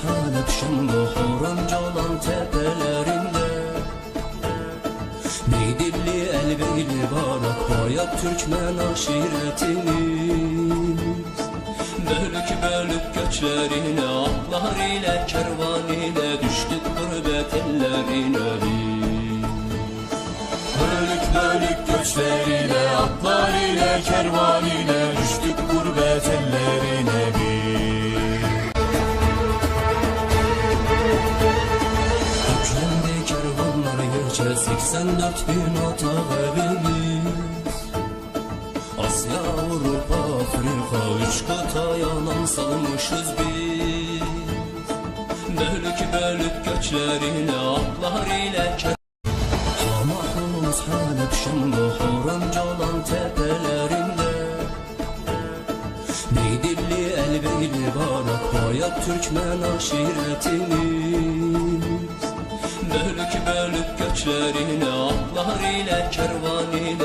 Halep Şam'da Horanca olan tepelerinde Beydilli Elbeyli Barak Bayat Türkmen aşiretimiz Bölük bölük göçlerine atlar ile kervan ile düştük gurbet ellerine biz Bölük bölük göçleriyle atlar ile kervan ile düştük gurbet ellerine biz Yüklendi kervanlar gece 84 bin otak evimiz Asya, Avrupa, Afrika, 3 kıta yalan salmışız biz Bölük bölük göçlerine atlar ile Hamakımız Halep Şam'da Horanca olan tepelerinde Beydilli Elbeyli Barak Bayat Türkmen aşiretimiz Bölük bölük göçlerine atlar ile kervan ile